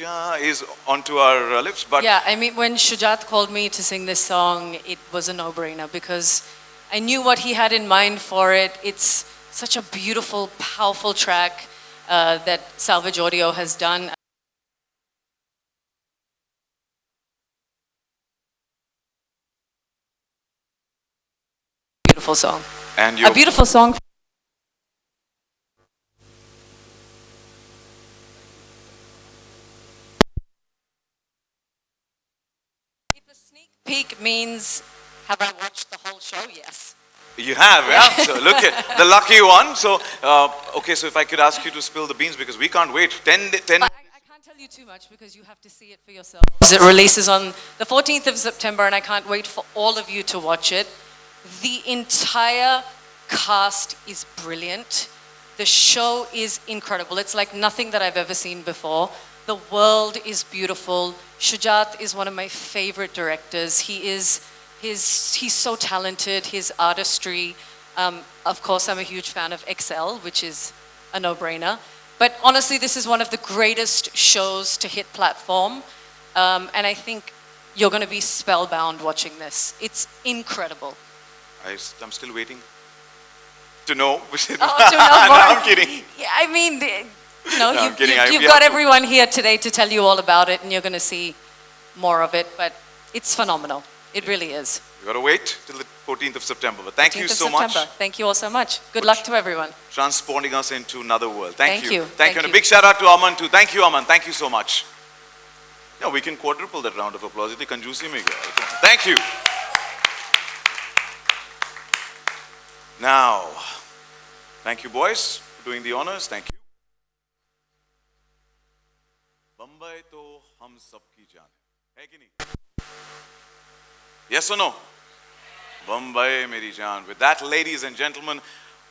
Jaan is onto our lips. But yeah, I mean, when Shujat called me to sing this song, it was a no-brainer because I knew what he had in mind for it. It's such a beautiful, powerful track that Salvage Audio has done. Beautiful song. And a beautiful song. If a sneak peek means, have I watched the whole show? Yes. You have, yeah? So look at the lucky one. So, okay, so if I could ask you to spill the beans because we can't wait. 10. I can't tell you too much because you have to see it for yourself. It releases on the 14th of September and I can't wait for all of you to watch it. The entire cast is brilliant. The show is incredible. It's like nothing that I've ever seen before. The world is beautiful. Shujat is one of my favorite directors. He's so talented, his artistry. Of course, I'm a huge fan of XL, which is a no-brainer. But honestly, this is one of the greatest shows to hit platform. And I think you're going to be spellbound watching this. It's incredible. I'm still waiting to know. Oh, to know more. No, I'm kidding. Yeah, I mean, you know, No, you've got everyone here today to tell you all about it, and you're going to see more of it. But it's phenomenal. It really is. You got to wait till the 14th of September. But thank you so much. Thank you all so much. Good luck to everyone. Transporting us into another world. Thank you. Thank you. And a big shout out to Aman too. Thank you, Aman. Thank you so much. Yeah, we can quadruple that round of applause. Thank you. Now, thank you boys for doing the honors. Thank you. Bombay to hum sab ki jaan hai ki nahi? Yes or no? Bombay Meri Jaan. With that, ladies and gentlemen,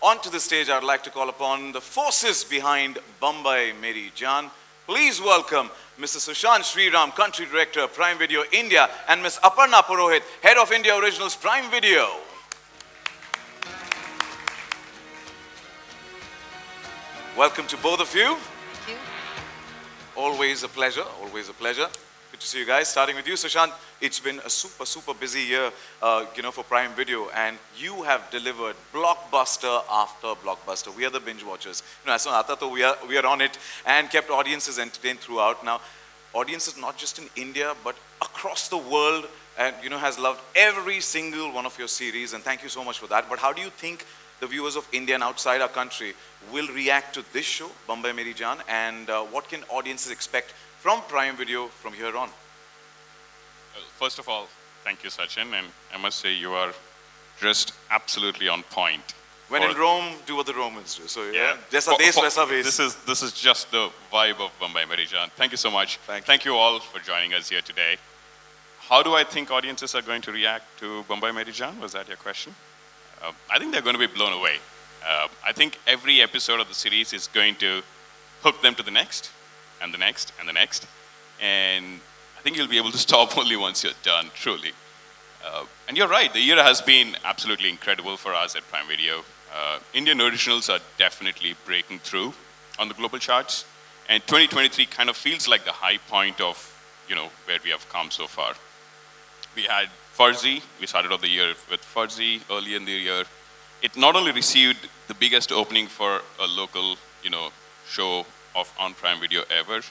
onto the stage I'd like to call upon the forces behind Bombay Meri Jaan. Please welcome Mr. Sushant Sriram, Country Director, Prime Video India, and Ms. Aparna Purohit, Head of India Originals, Prime Video. Welcome to both of you. Thank you. Always a pleasure, always a pleasure. Good to see you guys. Starting with you, Sushant. It's been a super busy year, for Prime Video, and you have delivered blockbuster after blockbuster. We are the binge watchers. As soon as we are on it and kept audiences entertained throughout. Now, audiences not just in India but across the world, and has loved every single one of your series, and thank you so much for that. But how do you think the viewers of India and outside our country will react to this show, Bombay Meri Jaan, and what can audiences expect from Prime Video from here on? Well, first of all, thank you, Sachin, and I must say you are dressed absolutely on point. When in Rome, do what the Romans do. So yeah, this is just the vibe of Bombay Meri Jaan. Thank you so much. Thank you all for joining us here today. How do I think audiences are going to react to Bombay Meri Jaan? Was that your question? I think they're going to be blown away. I think every episode of the series is going to hook them to the next, and the next, and the next. And I think you'll be able to stop only once you're done, truly. And you're right, the year has been absolutely incredible for us at Prime Video. Indian originals are definitely breaking through on the global charts. And 2023 kind of feels like the high point of, where we have come so far. We had Farzi. We started off the year with Farzi early in the year. It not only received the biggest opening for a local, show on Prime Video ever.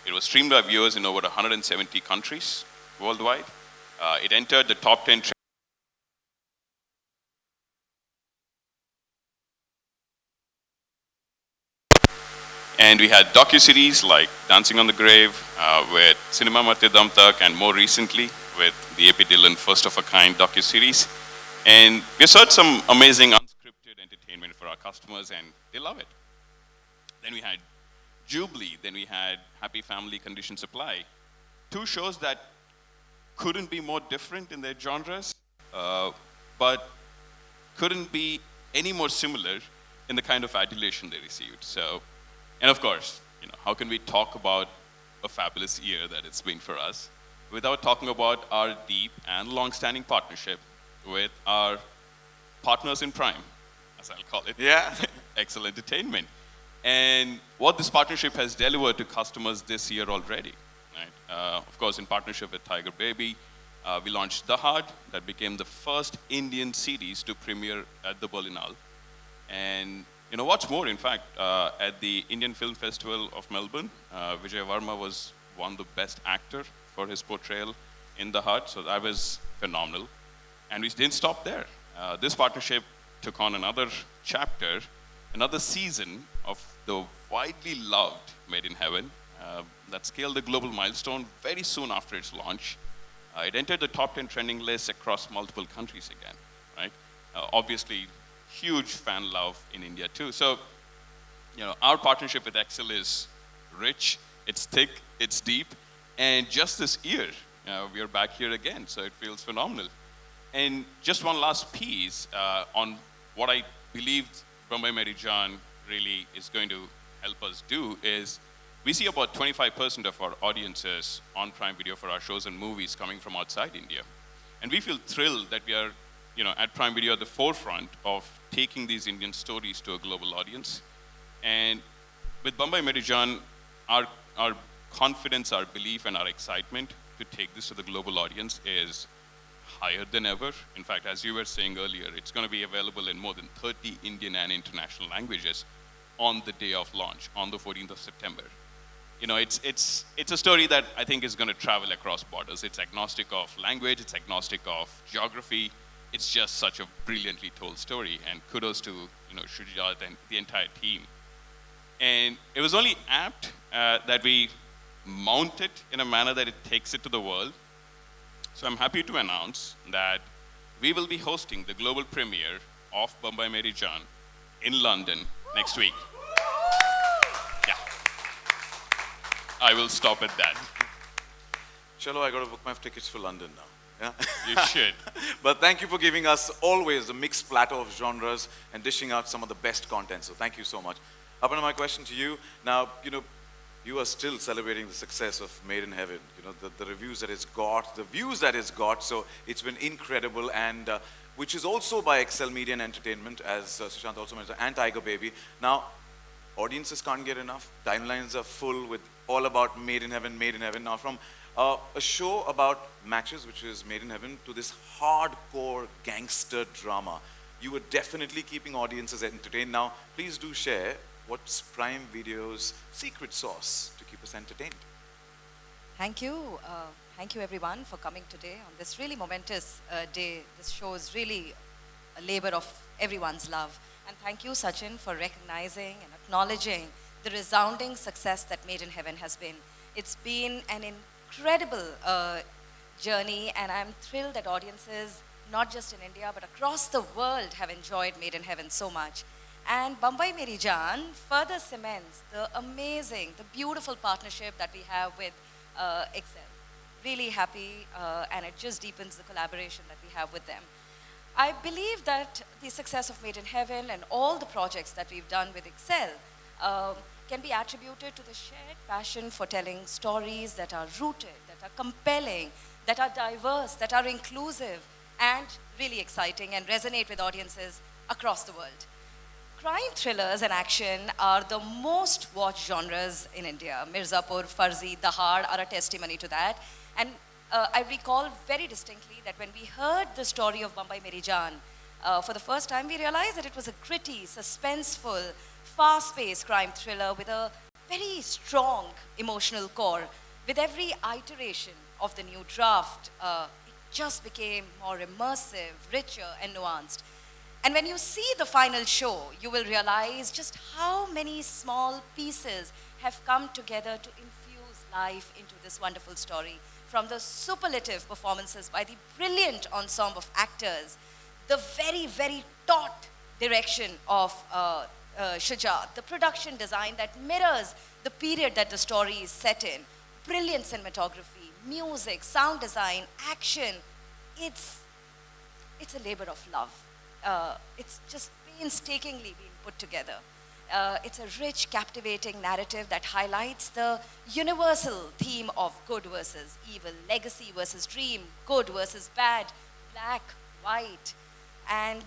It was streamed by viewers in over 170 countries worldwide. It entered the top 10. And we had docu-series like Dancing on the Grave, with Cinema Marte Dam Tak, and more recently with the A.P. Dillon First of a Kind docu-series. And we served some amazing unscripted entertainment for our customers, and they love it. Then we had Jubilee, then we had Happy Family Condition Supply. Two shows that couldn't be more different in their genres, but couldn't be any more similar in the kind of adulation they received. So, and of course, how can we talk about a fabulous year that it's been for us without talking about our deep and long-standing partnership with our partners in Prime, as I'll call it. Yeah. XL Entertainment. and what this partnership has delivered to customers this year already. Right? Of course, in partnership with Tiger Baby, we launched The Hard, that became the first Indian series to premiere at the Berlinale. And you know what's more, in fact, at the Indian Film Festival of Melbourne, Vijay Varma was won the Best Actor for his portrayal in The Hard, so that was phenomenal. And we didn't stop there. This partnership took on another chapter, another season of the widely loved Made in Heaven that scaled a global milestone very soon after its launch. It entered the top 10 trending lists across multiple countries again, right? Obviously, huge fan love in India too. So, you know, our partnership with Excel is rich, it's thick, it's deep, and just this year, we are back here again, so it feels phenomenal. And just one last piece on what I believe Bombay Meri Jaan really is going to help us do is we see about 25% of our audiences on Prime Video for our shows and movies coming from outside India. And we feel thrilled that we are, you know, at Prime Video at the forefront of taking these Indian stories to a global audience. And with Bombay Meri Jaan, our confidence, our belief, and our excitement to take this to the global audience is higher than ever. In fact, as you were saying earlier, it's going to be available in more than 30 Indian and international languages on the day of launch, on the 14th of September. You know, it's a story that I think is going to travel across borders. It's agnostic of language, it's agnostic of geography. It's just such a brilliantly told story, and kudos to, you know, Shujat and the entire team. And it was only apt that we mount it in a manner that it takes it to the world. So I'm happy to announce that we will be hosting the global premiere of Bombay Meri Jaan in London next week. Yeah. I will stop at that. Chalo, I got to book my tickets for London now. Yeah? You should. But thank you for giving us always a mixed platter of genres and dishing out some of the best content. So thank you so much. Apana, my question to you. Now, you know, you are still celebrating the success of Made in Heaven. You know, the reviews that it's got, the views that it's got. So it's been incredible, and which is also by Excel Media and Entertainment, as Sushant also mentioned, and Tiger Baby. Now, audiences can't get enough. Timelines are full with all about Made in Heaven, Made in Heaven. Now, from a show about matches, which is Made in Heaven, to this hardcore gangster drama, you were definitely keeping audiences entertained. Now, please do share what's Prime Video's secret sauce to keep us entertained. Thank you. Thank you everyone for coming today on this really momentous day. This shows really a labor of everyone's love. And thank you, Sachin, for recognizing and acknowledging the resounding success that Made in Heaven has been. It's been an incredible journey, and I'm thrilled that audiences, not just in India, but across the world, have enjoyed Made in Heaven so much. And Bombay Meri Jaan further cements the amazing, the beautiful partnership that we have with Excel. Really happy, and it just deepens the collaboration that we have with them. I believe that the success of Made in Heaven and all the projects that we've done with Excel can be attributed to the shared passion for telling stories that are rooted, that are compelling, that are diverse, that are inclusive, and really exciting and resonate with audiences across the world. Crime thrillers and action are the most watched genres in India. Mirzapur, Farzi, The Hard are a testimony to that. And I recall very distinctly that when we heard the story of Bombay Meri Jaan for the first time, we realized that it was a gritty, suspenseful, fast-paced crime thriller with a very strong emotional core. With every iteration of the new draft, it just became more immersive, richer, and nuanced. And when you see the final show, you will realize just how many small pieces have come together to infuse life into this wonderful story. From the superlative performances by the brilliant ensemble of actors, the very, very taut direction of Shujat, the production design that mirrors the period that the story is set in, brilliant cinematography, music, sound design, action. It's a labor of love. It's just painstakingly being put together. It's a rich, captivating narrative that highlights the universal theme of good versus evil, legacy versus dream, good versus bad, black, white. And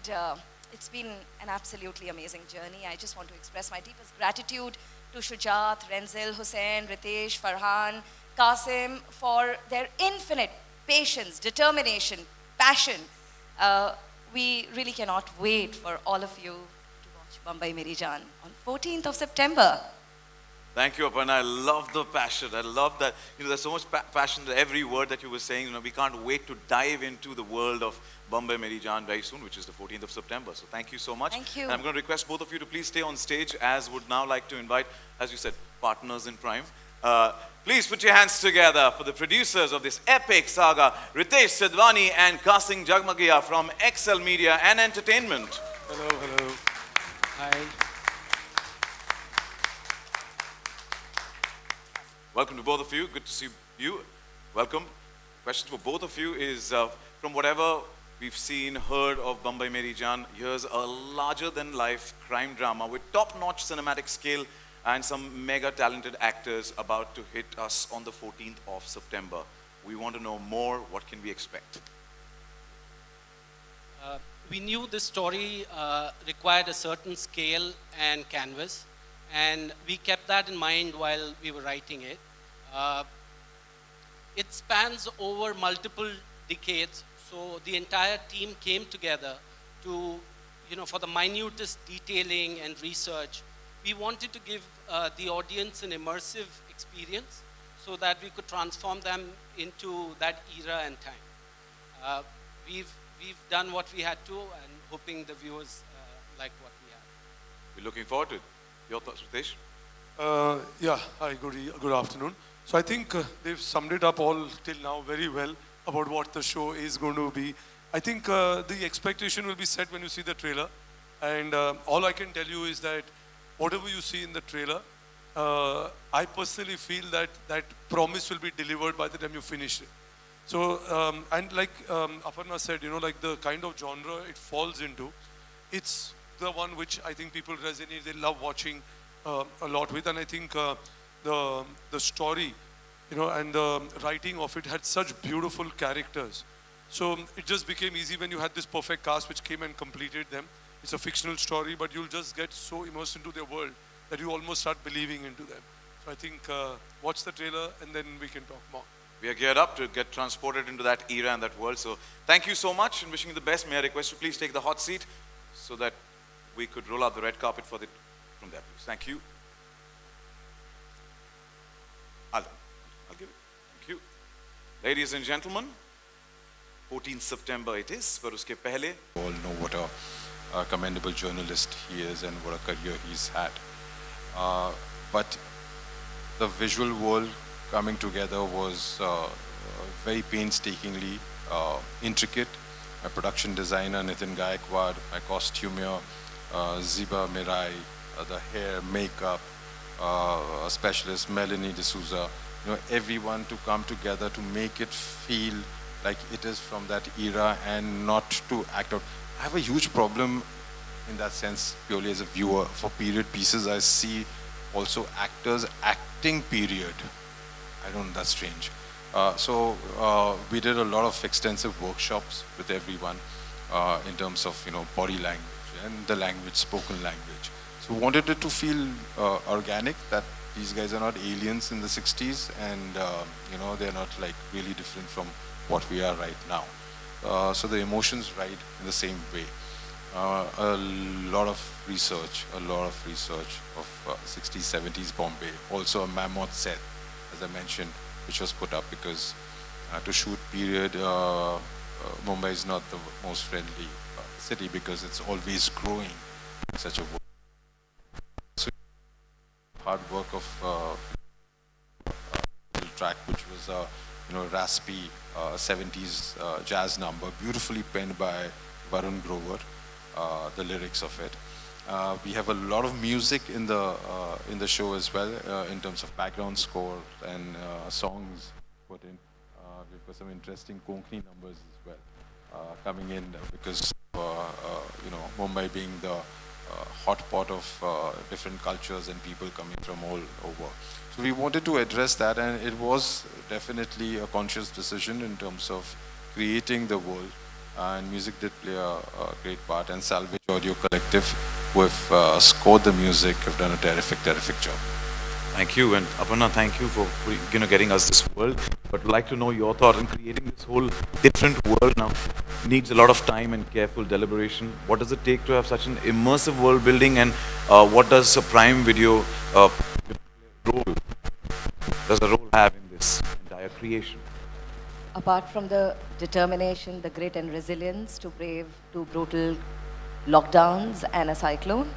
it's been an absolutely amazing journey. I just want to express my deepest gratitude to Shujat, Renzel, Hussain, Ritesh, Farhan, Qasim for their infinite patience, determination, passion. We really cannot wait for all of you to watch Bambai Meri Jaan on 14th of September. Thank you, Aparna. I love the passion. I love that. There's so much passion in every word that you were saying. We can't wait to dive into the world of Bambai Meri Jaan very soon, which is the 14th of September. So thank you so much. Thank you. And I'm going to request both of you to please stay on stage, as would now like to invite, as you said, partners in crime. Please put your hands together for the producers of this epic saga, Ritesh Sidwani and Qasim Jagmagia from XL Media and Entertainment. Hello, hello. Hi. Welcome to both of you. Good to see you. Welcome. Question for both of you is, from whatever we've seen, heard of Bambai Meri Jaan, here's a larger-than-life crime drama with top-notch cinematic skill and some mega-talented actors about to hit us on the 14th of September. We want to know more. What can we expect? We knew this story required a certain scale and canvas, and we kept that in mind while we were writing it. It spans over multiple decades, so the entire team came together to, for the minutest detailing and research. We wanted to give the audience an immersive experience so that we could transform them into that era and time. We've done what we had to, and hoping the viewers like what we have. We're looking forward to it. Your thoughts, Ritesh? Yeah, hi, good afternoon. So I think they've summed it up all till now very well about what the show is going to be. I think the expectation will be set when you see the trailer. And all I can tell you is that whatever you see in the trailer, I personally feel that that promise will be delivered by the time you finish it. So, and like Aparna said, like the kind of genre it falls into, it's the one which I think people resonate, they love watching a lot with. And I think the story, and the writing of it had such beautiful characters. So it just became easy when you had this perfect cast which came and completed them. It's a fictional story, but you'll just get so immersed into their world that you almost start believing into them. So I think watch the trailer and then we can talk more. We are geared up to get transported into that era and that world. So thank you so much and wishing you the best. May I request you please take the hot seat so that we could roll out the red carpet for from there, please. Thank you. I'll give it. Thank you. Ladies and gentlemen, 14th September it is, but uske pehle. All know what a commendable journalist he is and what a career he's had. But the visual world coming together was very painstakingly intricate. My production designer, Nitin Gaikwad, my costumier, Ziba Mirai, the hair, makeup, specialist, Melanie D'Souza, everyone to come together to make it feel like it is from that era and not to act out. I have a huge problem in that sense, purely as a viewer. For period pieces, I see also actors acting period. I don't know, that's strange. So we did a lot of extensive workshops with everyone in terms of body language and the language, spoken language. So wanted it to feel organic, that these guys are not aliens in the 60s and they're not like really different from what we are right now. So the emotions ride in the same way. A lot of research of 60s, 70s Bombay. Also a mammoth set, as I mentioned, which was put up because to shoot period, Mumbai is not the most friendly city because it's always growing in such a way. So hard work of track, which was raspy 70s jazz number, beautifully penned by Varun Grover, the lyrics of it. We have a lot of music in the show as well, in terms of background score and songs put in. We've got some interesting Konkani numbers as well coming in because Mumbai being the hot pot of different cultures and people coming from all over. So we wanted to address that, and it was definitely a conscious decision in terms of creating the world And music did play a great part. And Salvage Audio Collective, who have scored the music, have done a terrific job. Thank you, and Aparna, thank you for getting us this world. But I'd like to know your thought in creating this whole different world now. Needs a lot of time and careful deliberation. What does it take to have such an immersive world building, and what does a Prime Video role does a role have in this entire creation? Apart from the determination, the grit and resilience to brave two brutal lockdowns and a cyclone,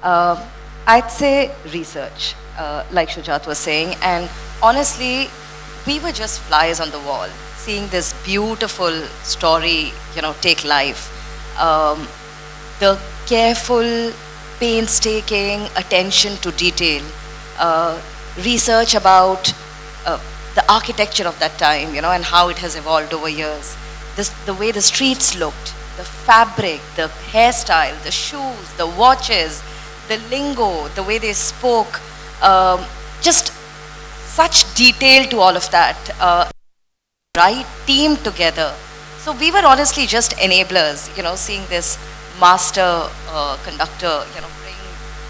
I'd say research, like Shujat was saying. And honestly, we were just flies on the wall, seeing this beautiful story, take life. The careful, painstaking attention to detail, research about the architecture of that time, and how it has evolved over years. The way the streets looked, the fabric, the hairstyle, the shoes, the watches, the lingo, the way they spoke, just such detail to all of that, right team together. So we were honestly just enablers, seeing this master conductor, bring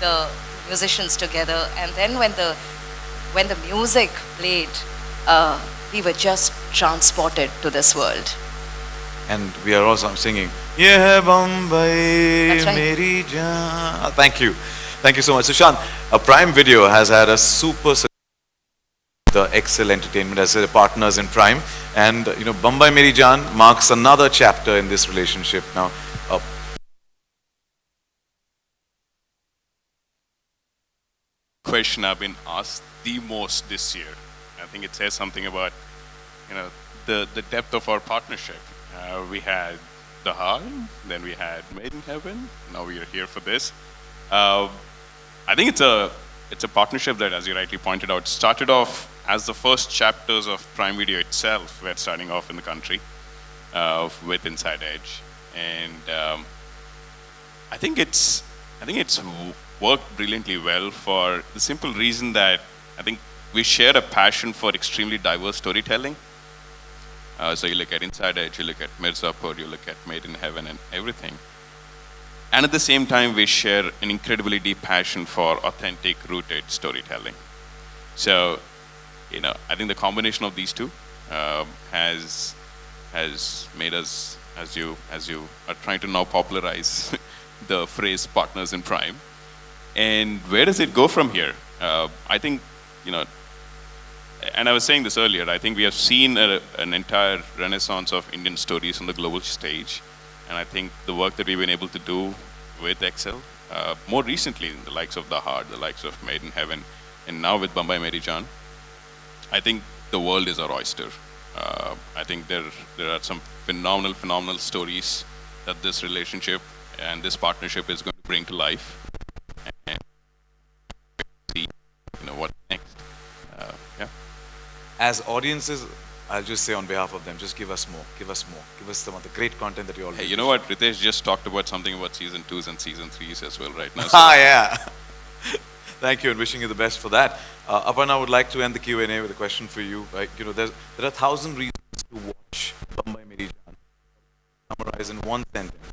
the musicians together. And then when the music played, we were just transported to this world. And we are also singing, "Yeah, Bombay That's right. Meri Jaan." Thank you. Thank you so much. Sushant, a Prime Video has had a super success with the Excel Entertainment as their partners in Prime. And, Bombay Meri Jaan marks another chapter in this relationship now. Question I've been asked the most this year. I think it says something about, the depth of our partnership. We had The Heart, then we had Made in Heaven. Now we are here for this. I think it's a partnership that, as you rightly pointed out, started off as the first chapters of Prime Video itself were starting off in the country with Inside Edge, and I think it's worked brilliantly well for the simple reason that I think we share a passion for extremely diverse storytelling. So you look at Inside Edge, you look at Mirzapur, you look at Made in Heaven and everything. And at the same time, we share an incredibly deep passion for authentic, rooted storytelling. So, I think the combination of these two has made us, as you are trying to now popularize the phrase partners in Prime. And where does it go from here? I think, and I was saying this earlier, I think we have seen an entire renaissance of Indian stories on the global stage. And I think the work that we've been able to do with Excel, more recently, the likes of The Heart, the likes of Made in Heaven, and now with Bombay Meri Jaan, I think the world is our oyster. I think there are some phenomenal stories that this relationship and this partnership is going to bring to life. And see, what's next. Yeah. As audiences, I'll just say on behalf of them, just give us more. Give us some of the great content that you all. Hey, you know what? Ritesh just talked about something about season 2s and season 3s as well right now. So Yeah. Thank you, and wishing you the best for that. Aparna, would like to end the Q&A with a question for you. There are 1,000 reasons to watch Bombay Meri Jaan. Summarize in one sentence.